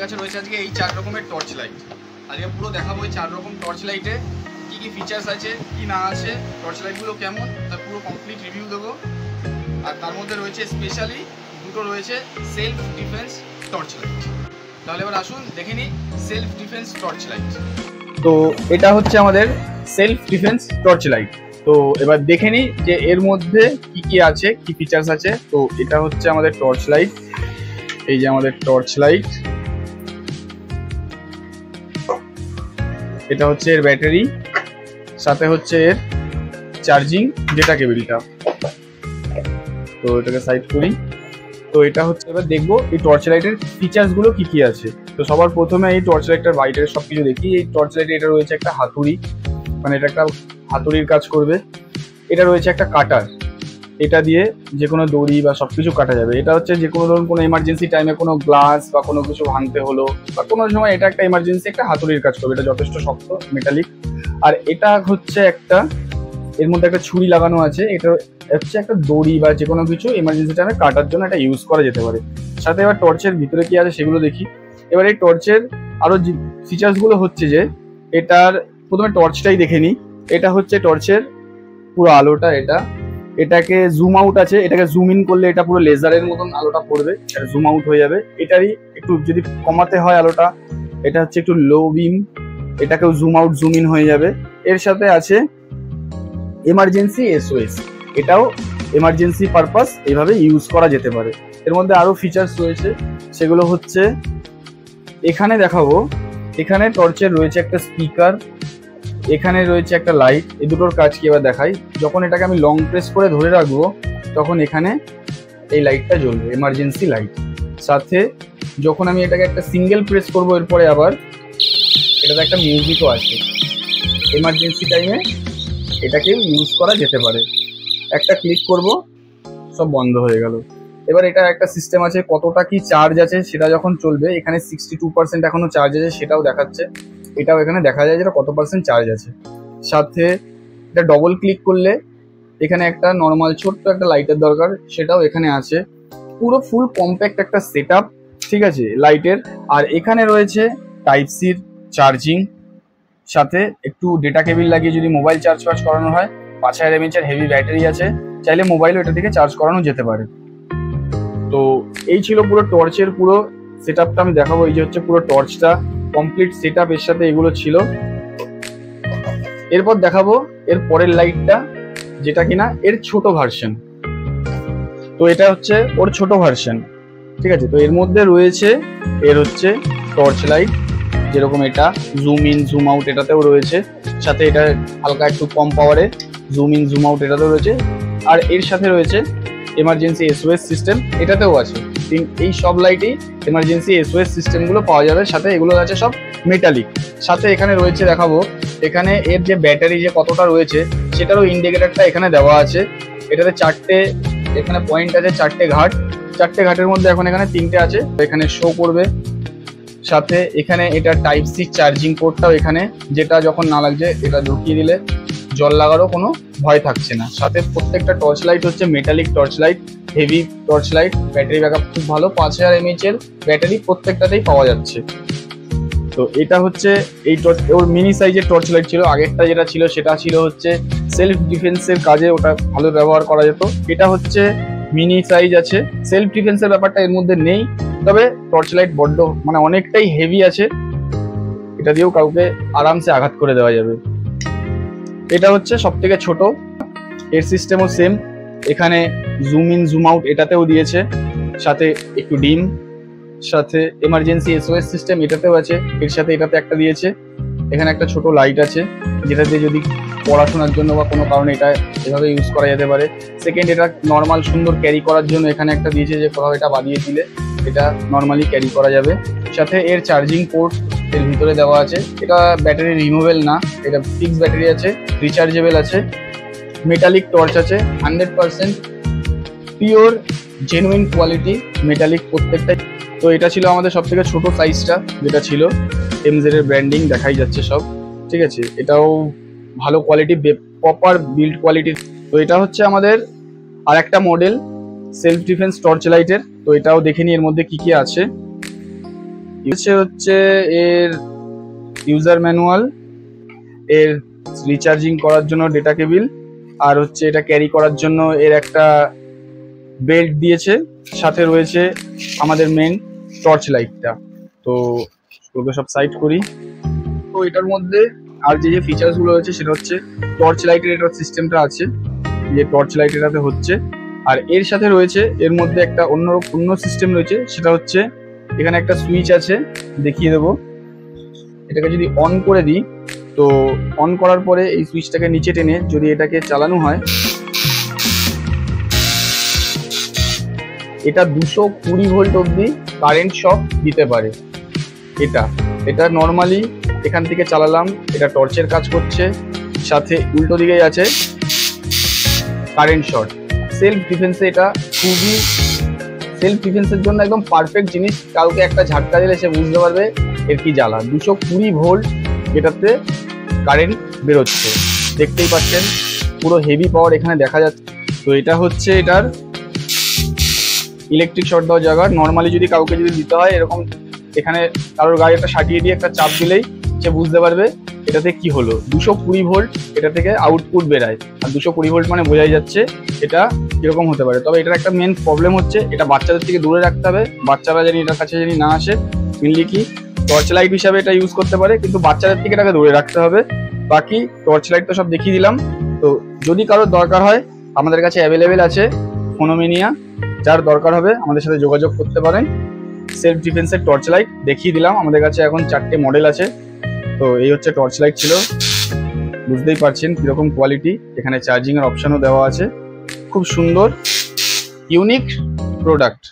কাছে রয়েছে আজকে এই 4 রকমের টর্চ লাইট। আজকে পুরো দেখাবো এই 4 রকম টর্চ লাইটে কি কি ফিচার্স আছে, কি না আছে, টর্চ লাইটগুলো কেমন, তার পুরো কমপ্লিট রিভিউ দেবো। আর তার মধ্যে রয়েছে স্পেশালি দুটো রয়েছে সেলফ ডিফেন্স টর্চ লাইট। তাহলে এবার আসুন দেখে নিই সেলফ ডিফেন্স টর্চ লাইট। তো এটা হচ্ছে আমাদের সেলফ ডিফেন্স টর্চ লাইট। তো এবার দেখে নিই যে এর মধ্যে কি কি আছে, কি ফিচার্স আছে। তো এটা হচ্ছে আমাদের টর্চ লাইট, এই যে আমাদের টর্চ লাইট, এটা হচ্ছে এর ব্যাটারি, সাথে হচ্ছে এর চার্জিং ডেটা কেবিলটা। তো এটাকে সাইড করি। তো এটা হচ্ছে, এবার দেখবো এই টর্চ লাইটের ফিচার্স গুলো কি কি আছে। তো সবার প্রথমে এই টর্চ লাইটটার বাইরের সবকিছু দেখি। এই টর্চ লাইটে এটা রয়েছে একটা হাতুড়ি, মানে এটা একটা হাতুড়ির কাজ করবে। এটা রয়েছে একটা কাটার, এটা দিয়ে যে কোনো দড়ি বা সবকিছু কাটা যাবে। এটা হচ্ছে যে কোনো ধরুন কোনো এমার্জেন্সি টাইমে কোনো গ্লাস বা কোনো কিছু ভাঙতে হলো বা কোনো সময় এটা একটা এমার্জেন্সি একটা হাতুড়ির কাজ করবে। এটা যথেষ্ট শক্ত, মেটালিক। আর এটা হচ্ছে একটা, এর মধ্যে একটা ছুরি লাগানো আছে। এটা হচ্ছে একটা দড়ি বা যে কোনো কিছু এমার্জেন্সি টাইমে কাটার জন্য এটা ইউজ করা যেতে পারে। সাথে এবার টর্চের ভিতরে কি আছে সেগুলো দেখি। এবার এই টর্চের আরো যে ফিচার্স গুলো হচ্ছে যে এটার, প্রথমে টর্চটাই দেখে নিই। এটা হচ্ছে টর্চের পুরো আলোটা, এটাকে জুম আউট আছে, এটাকে জুম ইন করলে এটা পুরো লেজারের মতন আলোটা পড়বে, এটা জুম আউট হয়ে যাবে। এটারই একটু যদি কমাতে হয় আলোটা, এটা হচ্ছে একটু লো বিম, এটাকেও জুম আউট জুম ইন হয়ে যাবে। এর সাথে আছে এমার্জেন্সি এসওএস, এটাও এমার্জেন্সি পারপাস এইভাবে ইউজ করা যেতে পারে। এর মধ্যে আরো ফিচার্স রয়েছে, সেগুলো হচ্ছে এখানে দেখাবো। এখানে টর্চের রয়েছে একটা স্পিকার, এখানে রয়েছে একটা লাইট। এই দুটোর কাজ কি এবার দেখাই। যখন এটাকে আমি লং প্রেস করে ধরে রাখবো তখন এখানে এই লাইটটা জ্বলবে, এমার্জেন্সি লাইট। সাথে যখন আমি এটাকে একটা সিঙ্গেল প্রেস করবো এরপরে আবার এটাতে একটা মিউজিকও আছে, এমার্জেন্সি টাইমে এটাকে ইউজ করা যেতে পারে। একটা ক্লিক করব, সব বন্ধ হয়ে গেল। এবার এটা একটা সিস্টেম আছে, কতটা কি চার্জ আছে সেটা যখন চলবে। এখানে 62% এখনো চার্জ আছে সেটাও দেখাচ্ছে, এটাও এখানে দেখা যায় যেটা কত পার্সেন্ট চার্জ আছে। সাথে এটা ডবল ক্লিক করলে এখানে একটা নর্মাল ছোট্ট একটা লাইটের দরকার, সেটাও এখানে আছে। পুরো ফুল কম্প্যাক্ট একটা সেট আপ, ঠিক আছে, লাইটের। আর এখানে রয়েছে টাইপ সির চার্জিং, সাথে একটু ডেটা কেবিল লাগিয়ে যদি মোবাইল চার্জ করানো হয়। 5000 mAh হেভি ব্যাটারি আছে, চাইলে মোবাইলও এটা থেকে চার্জ করানো যেতে পারে। তো এই ছিল পুরো টর্চের পুরো সেট আপটা, আমি দেখাবো। এই যে হচ্ছে পুরো টর্চটা কমপ্লিট সেট আপ, এর সাথে এগুলো ছিল। এরপর দেখাবো এর পরের লাইটটা, যেটা কিনা এর ছোট ভার্সন। তো এটা হচ্ছে ওর ছোট ভার্সন, ঠিক আছে। তো এর মধ্যে রয়েছে এর হচ্ছে টর্চ লাইট, যেরকম এটা জুম ইন জুম আউট এটাতেও রয়েছে। সাথে এটা হালকা একটু কম পাওয়ারে জুম ইন জুম আউট এটাতেও রয়েছে। আর এর সাথে রয়েছে এমার্জেন্সি এসওএস সিস্টেম, এটাতেও আছে। এই সব লাইটেই এমার্জেন্সি এসওএস সিস্টেমগুলো পাওয়া যাবে। সাথে এগুলো আছে সব মেটালিক। সাথে এখানে রয়েছে দেখাবো, এখানে এর যে ব্যাটারি যে কতটা রয়েছে সেটারও ইন্ডিকেটারটা এখানে দেওয়া আছে। এটাতে 4টে এখানে পয়েন্ট আছে, 4টে ঘাট। 4টে ঘাটের মধ্যে এখন এখানে 3টে আছে, এখানে শো করবে। সাথে এখানে এটা টাইপ সি চার্জিং পোর্টটাও এখানে, যেটা যখন না লাগছে এটা ঢুকিয়ে দিলে জল লাগারও কোনো ভয় থাকছে না। সাথে প্রত্যেকটা টর্চ লাইট হচ্ছে metallic torch light, heavy torch light. Battery backup খুব ভালো, 5000 mAh এর ব্যাটারি প্রত্যেকটাতেই পাওয়া যাচ্ছে। তো এটা হচ্ছে এই টর্চ, ওর মিনি সাইজের টর্চ লাইট ছিল। আগেরটা যেটা ছিল সেটা ছিল হচ্ছে সেলফ ডিফেন্সের কাজে, ওটা ভালো ব্যবহার করা যেত। এটা হচ্ছে মিনি সাইজ আছে, সেলফ ডিফেন্সের ব্যাপারটা এর মধ্যে নেই। তবে টর্চ লাইট বড্ড মানে অনেকটাই হেভি আছে, এটা দিয়েও কাউকে আরামসে আঘাত করে দেওয়া যাবে। এটা হচ্ছে সব থেকে ছোট, এর সিস্টেমও সেম। এখানে জুম ইন জুম আউট এটাতেও দিয়েছে, সাথে একটু ডিম, সাথে এমার্জেন্সি এসওএস সিস্টেম এটাতেও আছে। এর সাথে এটাতে একটা দিয়েছে। এখানে একটা ছোট লাইট আছে, যেটা দিয়ে যদি পড়াশোনার জন্য বা কোনো কারণে এটা এভাবে ইউজ করা যেতে পারে। সেকেন্ড, এটা নর্মাল সুন্দর ক্যারি করার জন্য এখানে একটা দিয়েছে, যে কোথাও এটা বাঁধিয়ে দিলে এটা নর্মালি ক্যারি করা যাবে। সাথে এর চার্জিং পোর্ট এর ভিতরে দেওয়া আছে। এটা ব্যাটারি রিমুভেল না, এটা ফিক্স ব্যাটারি আছে, রিচার্জেবল আছে। মেটালিক টর্চ আছে, 100% পিওর জেনুইন কোয়ালিটি মেটালিক প্রত্যেকটাই। তো এটা ছিল আমাদের সব থেকে ছোট সাইজটা, যেটা ছিল এমজেড এর ব্র্যান্ডিং দেখাই যাচ্ছে সব, ঠিক আছে। এটাও ভালো কোয়ালিটি, প্রপার বিল্ড কোয়ালিটি। তো এটা হচ্ছে আমাদের আর একটা মডেল সেলফ ডিফেন্স টর্চ লাইটের। তো এটাও দেখে নিই এর মধ্যে কি কি আছে। হচ্ছে এর ইউজার ম্যানুয়াল, এর রিচার্জিং করার জন্য ডেটা কেবিল, আর হচ্ছে এটা ক্যারি করার জন্য এর একটা বেল্ট দিয়েছে, সাথে রয়েছে আমাদের মেন টর্চ লাইটটা। তো ওগুলো সব সাইড করি। তো এটার মধ্যে আর যে ফিচার্স গুলো রয়েছে সেটা হচ্ছে টর্চ লাইটের এটা সিস্টেমটা আছে, যে টর্চ লাইট এটাতে হচ্ছে। আর এর সাথে রয়েছে এর মধ্যে একটা অন্য সিস্টেম রয়েছে, সেটা হচ্ছে এখানে একটা সুইচ আছে, দেখিয়ে দেবো। এটাকে যদি অন করে দিই, তো অন করার পরে এই সুইচটাকে নিচে টেনে যদি এটাকে চালানো হয়, এটা 220 ভোল্ট অবধি কারেন্ট শক দিতে পারে। এটা নর্মালি এখান থেকে চালালাম, এটা টর্চের কাজ করছে, সাথে উল্টো দিকেই আছে কারেন্ট শট। সেলফ ডিফেন্সে এটা খুবই, সেলফ ডিফেন্সের জন্য একদম পারফেক্ট জিনিস। কাউকে একটা ঝাটকা দিলে সে বুঝতে পারবে এর কি জ্বালা। 220 ভোল্ট এটাতে কারেন্ট বেরোচ্ছে, দেখতেই পাচ্ছেন পুরো হেভি পাওয়ার এখানে দেখা যাচ্ছে। তো এটা হচ্ছে এটার ইলেকট্রিক শর্ট দেওয়ার জায়গা। নর্মালি যদি কাউকে দিতে হয় এরকম, এখানে কারোর গায়ে একটা সাটিয়ে দিয়ে একটা চাপ দিলেই সে বুঝতে পারবে এটাতে কি হলো। 220 ভোল্ট এটা থেকে আউটপুট বেরায়, আর 220 ভোল্ট মানে বোঝাই যাচ্ছে এটা কিরকম হতে পারে। তবে এটার একটা মেন প্রবলেম হচ্ছে এটা বাচ্চাদের থেকে দূরে রাখতে হবে, বাচ্চারা জানি এটার কাছে জানি না আসে। মেনলি কি টর্চ লাইট হিসাবে এটা ইউজ করতে পারে, কিন্তু বাচ্চাদের থেকে এটাকে দূরে রাখতে হবে। বাকি টর্চ লাইট তো সব দেখিয়ে দিলাম। তো যদি কারোর দরকার হয় আমাদের কাছে অ্যাভেলেবেল আছে ফোনোমেনিয়া, যার দরকার হবে আমাদের সাথে যোগাযোগ করতে পারেন। সেলফ ডিফেন্সের টর্চ লাইট দেখিয়ে দিলাম, আমাদের কাছে এখন 4টে মডেল আছে। তো এই হচ্ছে টর্চ লাইট ছিল, বুঝতেই পারছেন কিরকম কোয়ালিটি। এখানে চার্জিং এর অপশনও দেওয়া আছে, খুব সুন্দর ইউনিক প্রোডাক্ট।